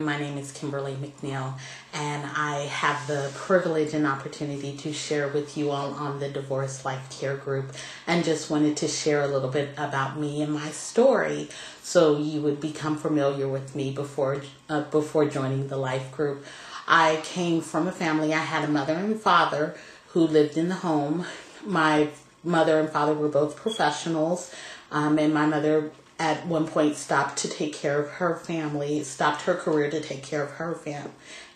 My name is Kimberly McNeil, and I have the privilege and opportunity to share with you all on the Divorce Life Care Group, and just wanted to share a little bit about me and my story so you would become familiar with me before joining the Life Group. I came from a family. I had a mother and father who lived in the home. My mother and father were both professionals, and my mother at one point stopped to take care of her family, stopped her career to take care of her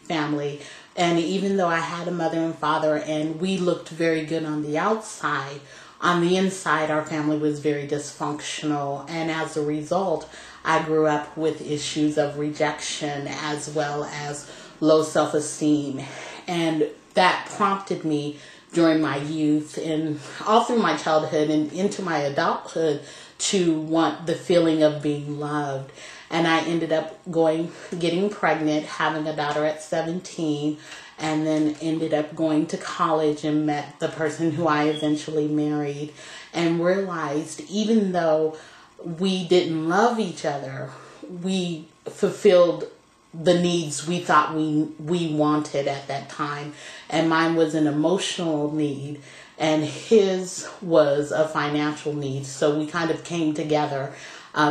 family. And even though I had a mother and father and we looked very good on the outside, on the inside our family was very dysfunctional. And as a result, I grew up with issues of rejection as well as low self-esteem. And that prompted me during my youth and all through my childhood and into my adulthood to want the feeling of being loved. And I ended up getting pregnant, having a daughter at 17, and then ended up going to college and met the person who I eventually married, and realized even though we didn't love each other, we fulfilled the needs we thought we wanted at that time. And mine was an emotional need, and his was a financial need. So we kind of came together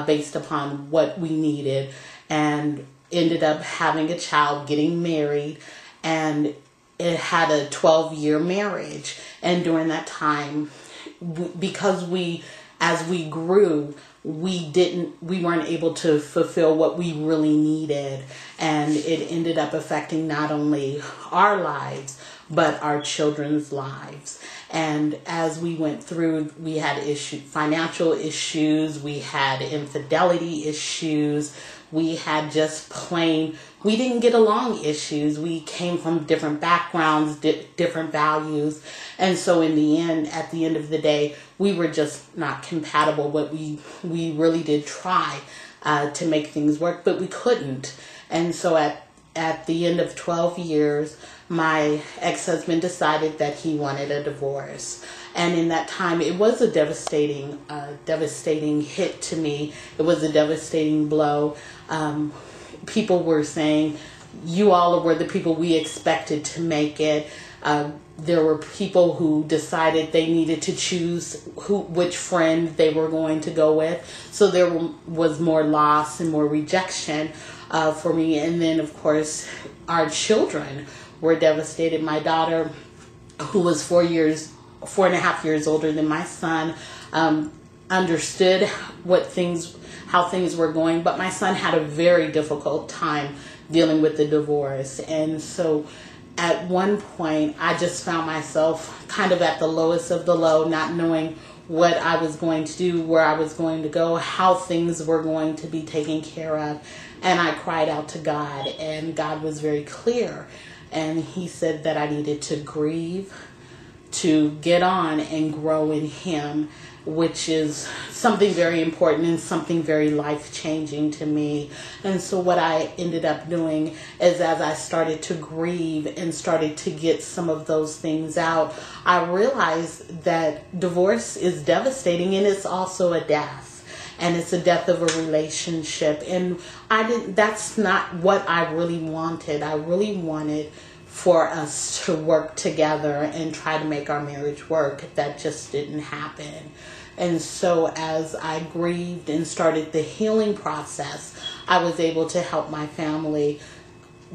based upon what we needed, and ended up having a child, getting married, and it had a 12-year marriage. And during that time, because as we grew, we weren't able to fulfill what we really needed, and it ended up affecting not only our lives but our children's lives. And as we went through, we had financial issues, we had infidelity issues, we had just plain, we didn't get along issues. We came from different backgrounds, different values. And so in the end, at the end of the day, we were just not compatible. But we really did try to make things work, but we couldn't. And so at the end of 12 years, my ex-husband decided that he wanted a divorce. And in that time, it was a devastating hit to me. It was a devastating blow. People were saying, you all were the people we expected to make it. There were people who decided they needed to choose which friend they were going to go with. So there was more loss and more rejection for me. And then, of course, our children were devastated. My daughter, who was 4.5 years older than my son, understood how things were going, but my son had a very difficult time dealing with the divorce. And so at one point, I just found myself kind of at the lowest of the low, not knowing what I was going to do, where I was going to go, how things were going to be taken care of. And I cried out to God, and God was very clear. And he said that I needed to grieve, to get on and grow in him, which is something very important and something very life-changing to me. And so what I ended up doing is, as I started to grieve and started to get some of those things out, I realized that divorce is devastating, and it's also a death. And it's a death of a relationship. And that's not what I really wanted. I really wanted for us to work together and try to make our marriage work. That just didn't happen. And so as I grieved and started the healing process, I was able to help my family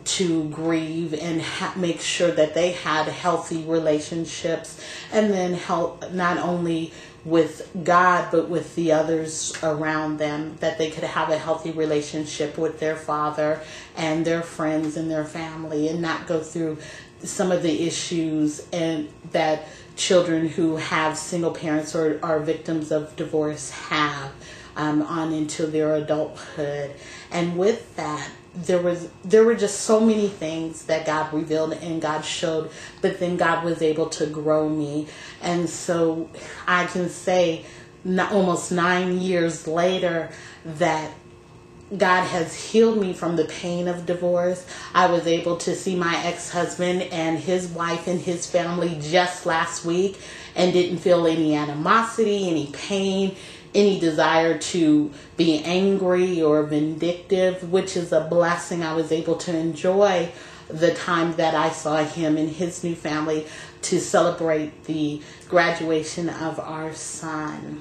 to grieve and make sure that they had healthy relationships, and then help not only with God but with the others around them, that they could have a healthy relationship with their father and their friends and their family, and not go through some of the issues and that children who have single parents or are victims of divorce have on into their adulthood. And with that, there were just so many things that God revealed and God showed, but then God was able to grow me. And so I can say almost 9 years later that God has healed me from the pain of divorce. I was able to see my ex-husband and his wife and his family just last week and didn't feel any animosity, any pain. any desire to be angry or vindictive, which is a blessing. I was able to enjoy the time that I saw him and his new family to celebrate the graduation of our son.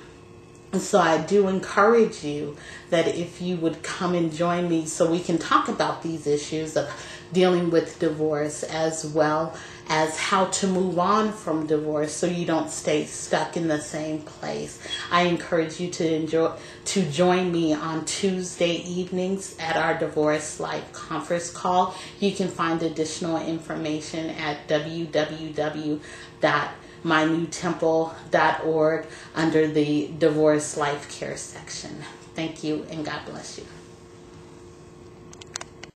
So I do encourage you that if you would come and join me so we can talk about these issues of dealing with divorce, as well as how to move on from divorce so you don't stay stuck in the same place. I encourage you to join me on Tuesday evenings at our Divorce Life conference call. You can find additional information at www.mynewtemple.org under the Divorce Life Care section. Thank you, and God bless you.